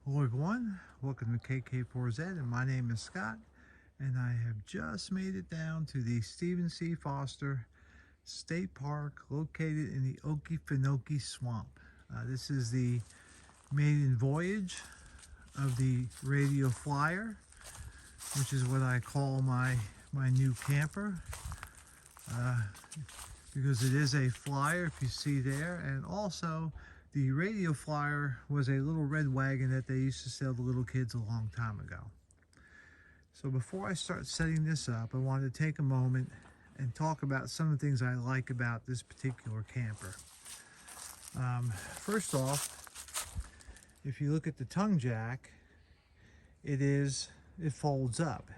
Hello everyone, welcome to KK4Z, and my name is Scott, and I have just made it down to the Stephen C. Foster State Park located in the Okefenokee Swamp. This is the maiden voyage of the Radio Flyer, which is what I call my new camper, because it is a flyer, if you see there, and also the Radio Flyer was a little red wagon that they used to sell to little kids a long time ago. So before I start setting this up, I wanted to take a moment and talk about some of the things I like about this particular camper. First off, if you look at the tongue jack, it folds up,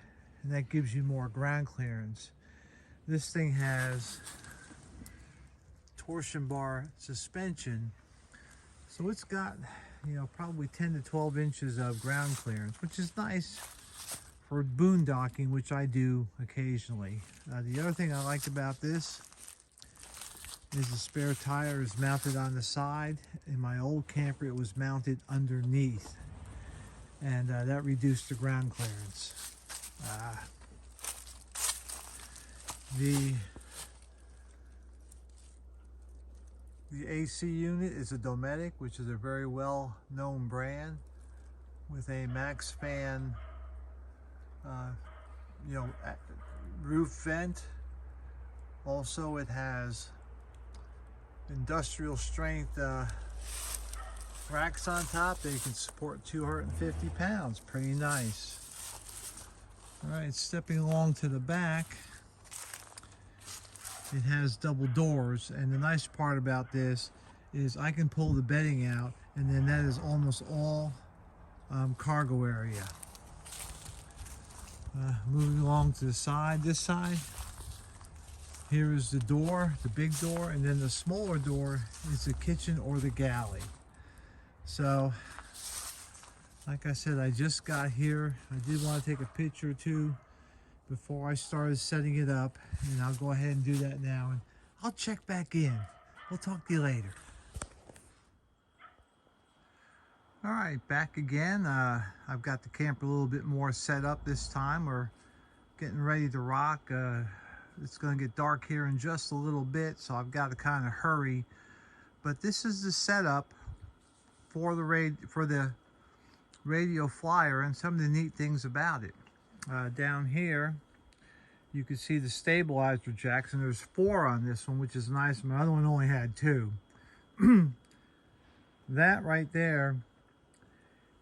and that gives you more ground clearance. This thing has torsion bar suspension, so it's got, probably 10 to 12 inches of ground clearance, which is nice for boondocking, which I do occasionally. The other thing I liked about this is the spare tire is mounted on the side. In my old camper, it was mounted underneath, and that reduced the ground clearance. The AC unit is a Dometic, which is a very well-known brand, with a max fan, roof vent. Also, it has industrial strength racks on top that you can support 250 pounds. Pretty nice. All right, stepping along to the back. It has double doors, and the nice part about this is I can pull the bedding out, and then that is almost all cargo area. Moving along to the side, this side, here is the door, the big door, and then the smaller door is the kitchen or the galley. So, like I said, I just got here. I did want to take a picture or two before I started setting it up, and I'll go ahead and do that now, and I'll check back in. We'll talk to you later. All right, back again. I've got the camper a little bit more set up this time. We're getting ready to rock. It's going to get dark here in just a little bit, so I've got to kind of hurry. But this is the setup for the Radio Flyer, and some of the neat things about it. Down here, you can see the stabilizer jacks, and there's 4 on this one, which is nice. My other one only had 2. That right there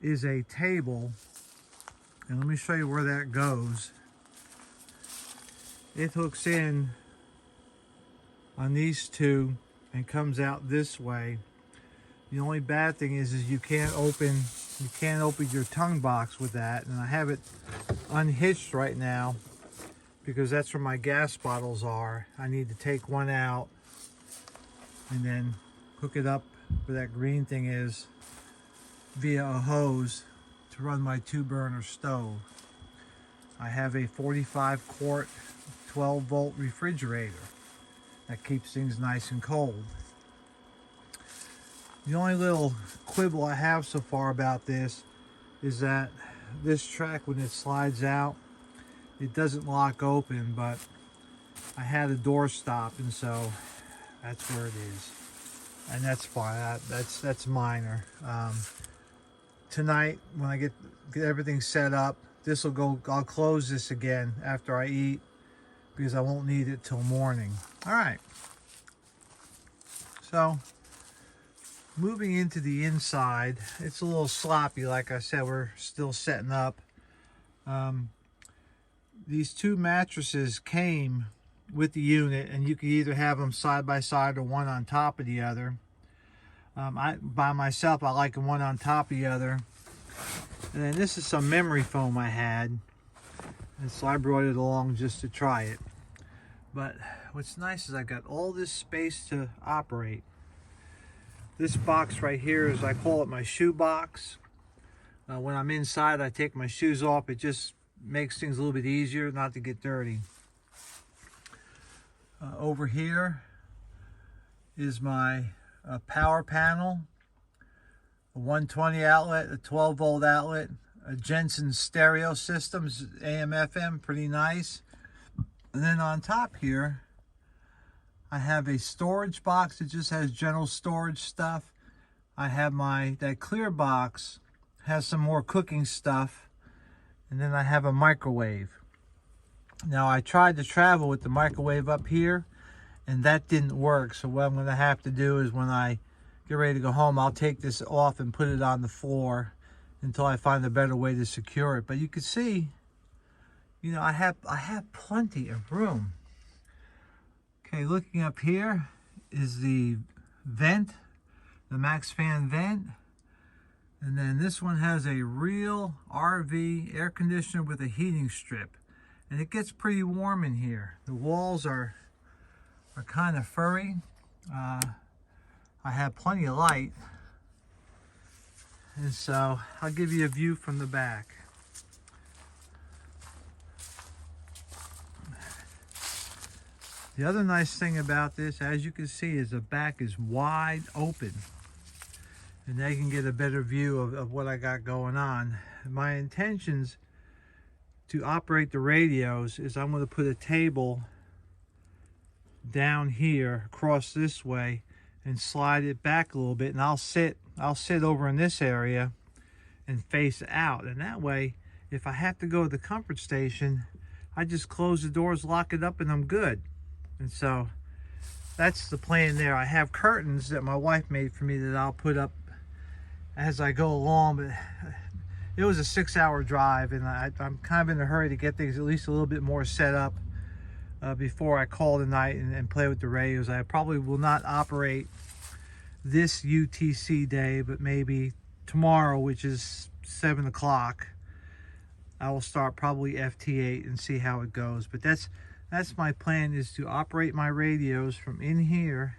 is a table, and let me show you where that goes. It hooks in on these 2 and comes out this way. The only bad thing is you can't open your tongue box with that, and I have it unhitched right now because that's where my gas bottles are. I need to take one out and then hook it up where that green thing is via a hose to run my 2-burner stove. I have a 45 quart 12-volt refrigerator that keeps things nice and cold. The only little quibble I have so far about this is that this track, when it slides out, it doesn't lock open, but I had a door stop, and so that's where it is, and that's fine. That's minor. Tonight, when I get everything set up, this will go. I'll close this again after I eat because I won't need it till morning. All right. So, moving into the inside, it's a little sloppy. Like I said, we're still setting up. These 2 mattresses came with the unit, and you could either have them side by side or one on top of the other. By myself, I like them one on top of the other. And then this is some memory foam I had, and so I brought it along just to try it. But what's nice is I got all this space to operate. This box right here is, I call it my shoe box. When I'm inside, I take my shoes off. It just makes things a little bit easier not to get dirty. Over here is my power panel. a 120 outlet, a 12 volt outlet, a Jensen stereo systems, AM, FM, pretty nice. And then on top here, I have a storage box that just has general storage stuff. I have that clear box, has some more cooking stuff. And then I have a microwave. Now I tried to travel with the microwave up here, and that didn't work. So what I'm going to have to do is when I get ready to go home, I'll take this off and put it on the floor until I find a better way to secure it. But you can see, you know, I have plenty of room. Okay, looking up here is the vent, the max fan vent. And then this one has a real RV air conditioner with a heating strip. And it gets pretty warm in here. The walls are kind of furry. I have plenty of light. And so I'll give you a view from the back. The other nice thing about this, as you can see, is the back is wide open. And they can get a better view of what I got going on. My intentions to operate the radios is I'm going to put a table down here across this way and slide it back a little bit, and I'll sit over in this area and face out, and that way if I have to go to the comfort station, I just close the doors, lock it up, and I'm good. And so that's the plan there. I have curtains that my wife made for me that I'll put up as I go along, but it was a 6-hour drive, and I'm kind of in a hurry to get things at least a little bit more set up before I call tonight and play with the radios. I probably will not operate this UTC day, but maybe tomorrow, which is 7 o'clock, I will start probably FT8 and see how it goes. But that's my plan, is to operate my radios from in here.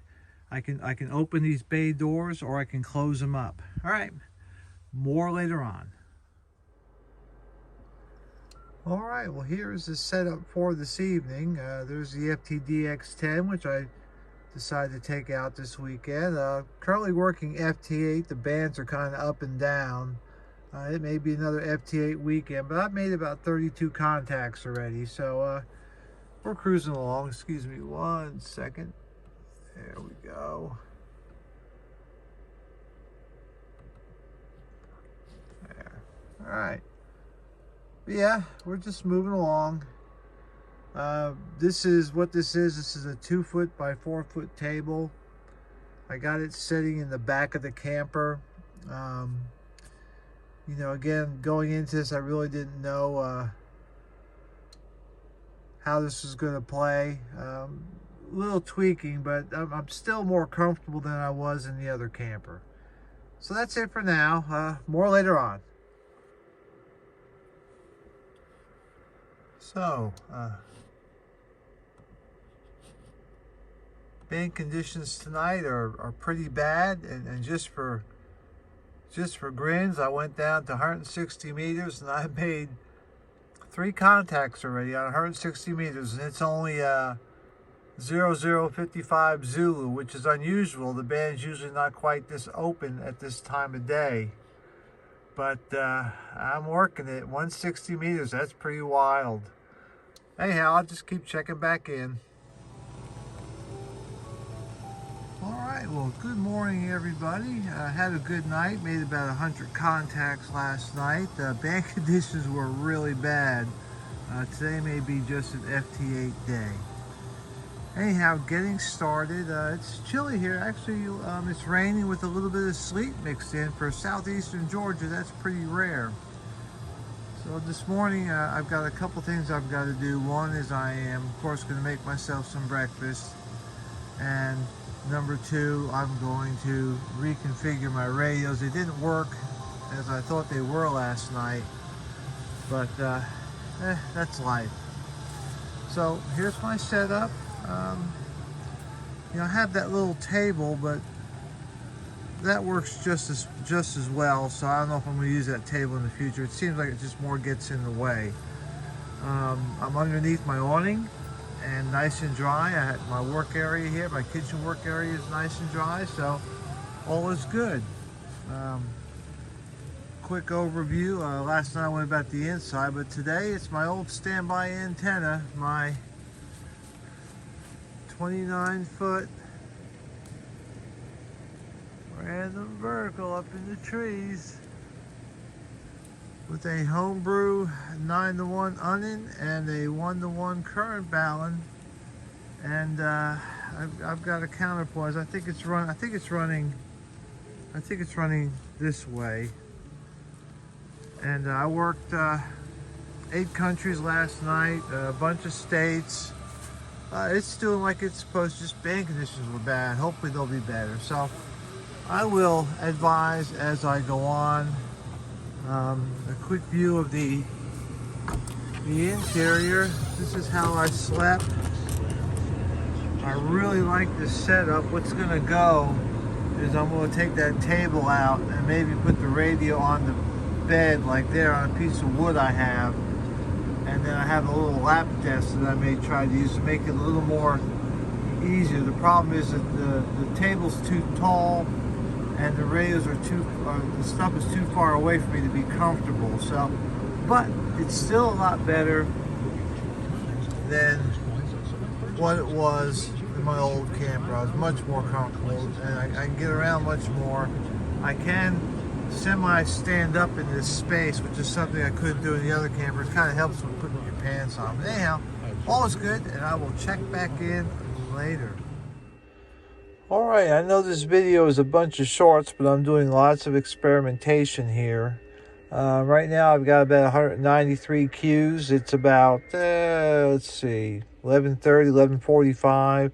I can open these bay doors, or I can close them up. All right, more later on. All right, well, here's the setup for this evening. There's the FTDX10, which I decided to take out this weekend. Currently working FT8. The bands are kind of up and down. It may be another FT8 weekend, but I've made about 32 contacts already, so we're cruising along. Excuse me 1 second. There we go. There. All right. But yeah, we're just moving along. This is what this is. This is a 2-foot by 4-foot table. I got it sitting in the back of the camper. You know, again, going into this, I really didn't know how this was going to play. A little tweaking, but I'm still more comfortable than I was in the other camper. So that's it for now. More later on. So, band conditions tonight are pretty bad, and just for grins, I went down to 160 meters, and I made 3 contacts already on 160 meters, and it's only 0055 Zulu, which is unusual. The band's usually not quite this open at this time of day. But I'm working it. 160 meters, that's pretty wild. Anyhow, I'll just keep checking back in. All right, well, good morning, everybody. I had a good night, made about 100 contacts last night. Band conditions were really bad. Today may be just an FT8 day. Anyhow, getting started. It's chilly here. Actually, it's raining with a little bit of sleet mixed in. For southeastern Georgia, that's pretty rare. So this morning, I've got a couple things I've got to do. One is I am, of course, going to make myself some breakfast. And number 2, I'm going to reconfigure my radios. They didn't work as I thought they were last night, but that's life. So here's my setup. You know, I have that little table, but that works just as well. So I don't know if I'm going to use that table in the future. It seems like it just more gets in the way. I'm underneath my awning and nice and dry. I had my work area here. My kitchen work area is nice and dry, so all is good. quick overview. Last night I went about the inside, but today it's my old standby antenna, my 29-foot random vertical up in the trees with a homebrew 9-to-1 unning and a 1-to-1 current balun. And I've got a counterpoise. I think it's running this way. And I worked 8 countries last night, a bunch of states. It's doing like it's supposed to. Just band conditions were bad. Hopefully they'll be better. So I will advise as I go on. A quick view of the interior. This is how I slept. I really like this setup. What's gonna go is I'm gonna take that table out and maybe put the radio on the bed like there on a piece of wood I have, and then I have a little lap desk that I may try to use to make it a little more easier. The problem is that the table's too tall and the radios are the stuff is too far away for me to be comfortable. So, but it's still a lot better than what it was in my old camper. I was much more comfortable and I can get around much more. I can semi-stand up in this space, which is something I couldn't do in the other camper. It kind of helps with putting your pants on. But anyhow, all is good, and I will check back in later. Alright, I know this video is a bunch of shorts, but I'm doing lots of experimentation here. Right now I've got about 193 Qs. It's about, let's see, 11:30, 11:45.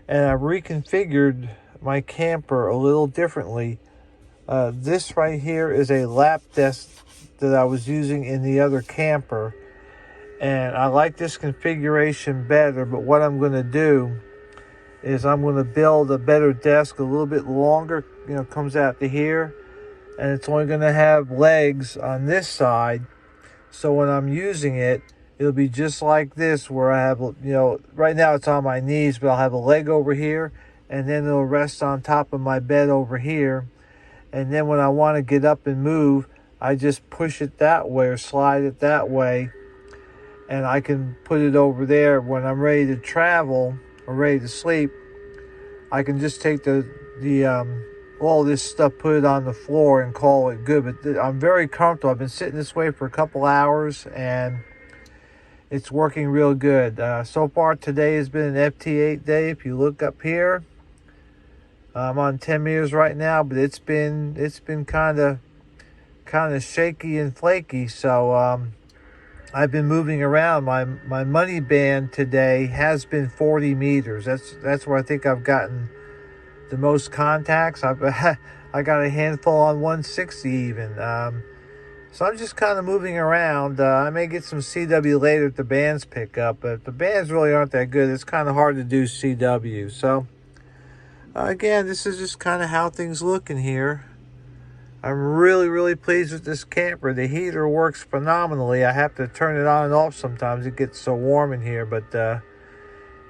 And I've reconfigured my camper a little differently. This right here is a lap desk that I was using in the other camper. And I like this configuration better, but what I'm going to do is I'm going to build a better desk, a little bit longer, comes out to here. And it's only going to have legs on this side. So when I'm using it, it'll be just like this, where I have, right now it's on my knees, but I'll have a leg over here, and then it'll rest on top of my bed over here. And then when I want to get up and move, I just push it that way or slide it that way, and I can put it over there. When I'm ready to travel or ready to sleep, I can just take all this stuff, put it on the floor, and call it good. But I'm very comfortable. I've been sitting this way for a couple hours, and it's working real good. So far today has been an FT8 day. If you look up here, I'm on 10 meters right now, but it's been kind of shaky and flaky. So I've been moving around. My money band today has been 40 meters. That's where I think I've gotten the most contacts. I got a handful on 160 even. So I'm just kind of moving around. I may get some CW later if the bands pick up, but the bands really aren't that good. It's kind of hard to do CW. So again, this is just kind of how things look in here. I'm really, really pleased with this camper. The heater works phenomenally. I have to turn it on and off sometimes. It gets so warm in here, but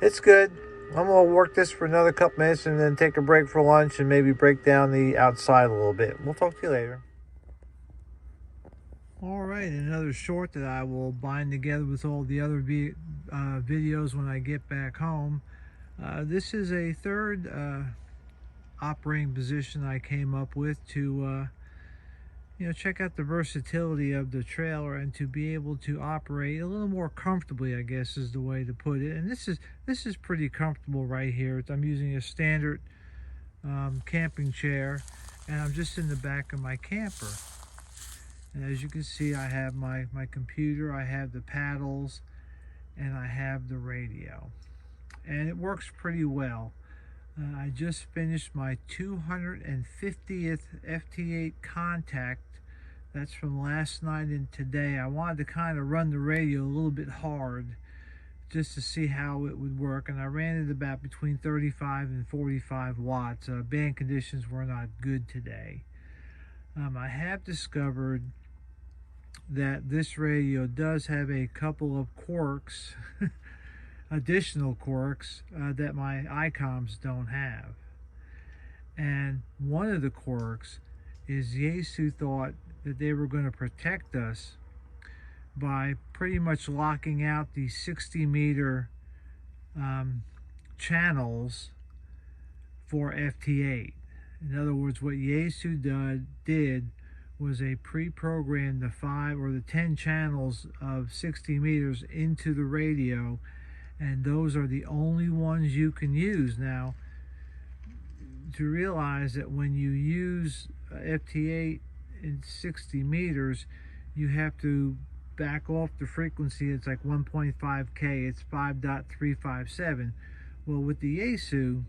it's good. I'm going to work this for another couple minutes and then take a break for lunch and maybe break down the outside a little bit. We'll talk to you later. Alright, another short that I will bind together with all the other videos when I get back home. This is a third operating position I came up with to check out the versatility of the trailer and to be able to operate a little more comfortably, I guess is the way to put it. And this is pretty comfortable right here. I'm using a standard camping chair, and I'm just in the back of my camper. And as you can see, I have my computer, I have the paddles, and I have the radio. And it works pretty well. I just finished my 250th FT8 contact. That's from last night and today. I wanted to kind of run the radio a little bit hard just to see how it would work. And I ran it about between 35 and 45 watts. Band conditions were not good today. I have discovered that this radio does have a couple of quirks, additional quirks that my ICOMs don't have. And one of the quirks is Yaesu thought that they were going to protect us by pretty much locking out these 60-meter channels for FT8. In other words, what Yaesu did was they pre-programmed the 5 or the 10 channels of 60 meters into the radio, and those are the only ones you can use. Now, to realize that when you use FT8 in 60 meters, you have to back off the frequency. It's like 1.5K, it's 5.357. Well, with the Yaesu,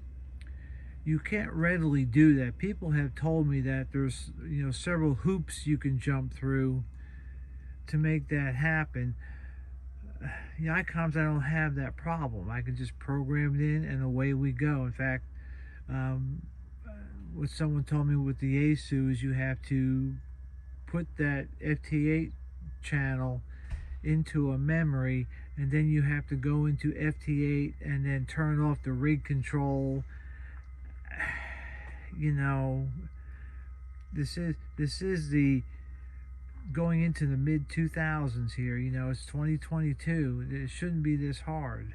you can't readily do that. People have told me that there's several hoops you can jump through to make that happen. The ICOMs, I don't have that problem. I can just program it in and away we go. In fact, what someone told me with the Yaesu is you have to put that FT8 channel into a memory, and then you have to go into FT8 and then turn off the rig control. This is the going into the mid 2000s here. It's 2022. It shouldn't be this hard.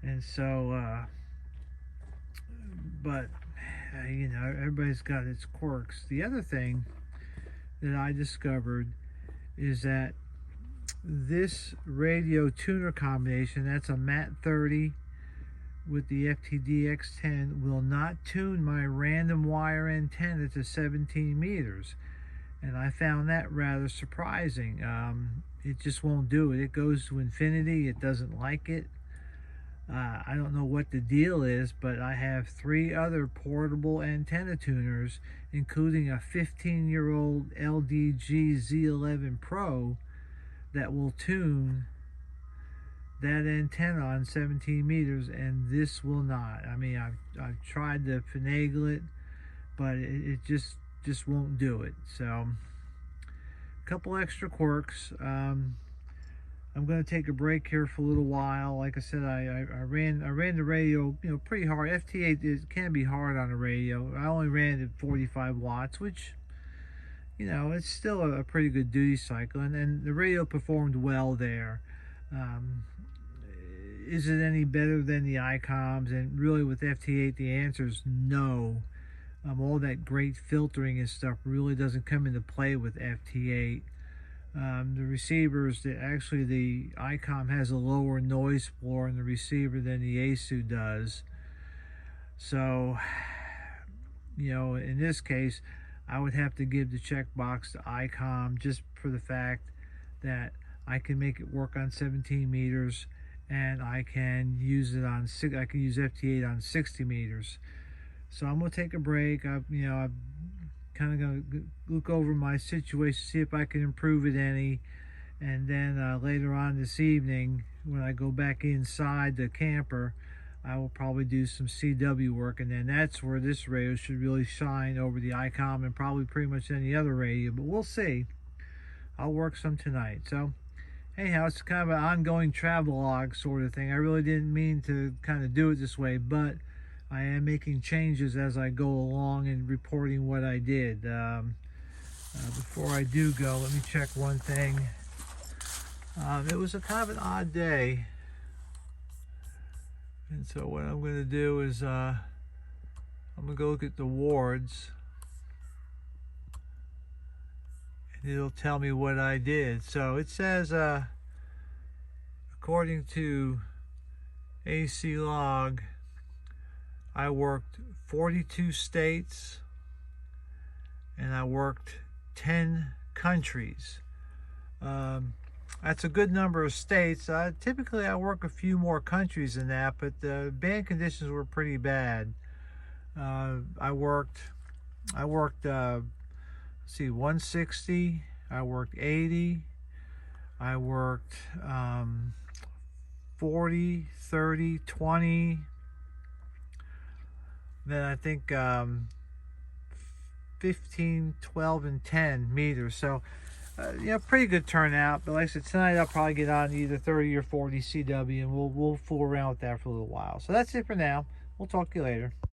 And so but everybody's got its quirks. The other thing that I discovered is that this radio tuner combination, that's a MAT 30 with the FTDX10, will not tune my random wire antenna to 17 meters. And I found that rather surprising. It just won't do it. It goes to infinity. It doesn't like it. I don't know what the deal is, but I have 3 other portable antenna tuners, including a 15-year-old LDG Z11 Pro that will tune that antenna on 17 meters, and this will not. I mean, I've tried to finagle it, but it just won't do it. So, a couple extra quirks. I'm going to take a break here for a little while. Like I said, I ran the radio, pretty hard. FT8 can be hard on the radio. I only ran at 45 watts, which, it's still a pretty good duty cycle, and the radio performed well there. Is it any better than the ICOMs? And really, with FT8, the answer is no. All that great filtering and stuff really doesn't come into play with FT8. The receivers, the ICOM has a lower noise floor in the receiver than the Yaesu does. So, in this case, I would have to give the checkbox to ICOM, just for the fact that I can make it work on 17 meters, and I can use it on I can use FT8 on 60 meters. So I'm gonna take a break. I'm kind of going to look over my situation, see if I can improve it any, and then later on this evening, when I go back inside the camper, I will probably do some CW work, and then that's where this radio should really shine over the ICOM and probably pretty much any other radio, but we'll see. I'll work some tonight. So anyhow, it's kind of an ongoing travelogue sort of thing. I really didn't mean to kind of do it this way, but I am making changes as I go along and reporting what I did. Before I do go, let me check one thing. It was a kind of an odd day. And so what I'm going to do is I'm going to go look at the wards. And it'll tell me what I did. So it says, according to AC log, I worked 42 states and I worked 10 countries. That's a good number of states. Typically I work a few more countries than that, but the band conditions were pretty bad. I worked let's see, 160, I worked 80, I worked 40, 30, 20, then I think 15, 12, and 10 meters. So, pretty good turnout. But like I said, tonight I'll probably get on either 30 or 40 CW, and we'll fool around with that for a little while. So that's it for now. We'll talk to you later.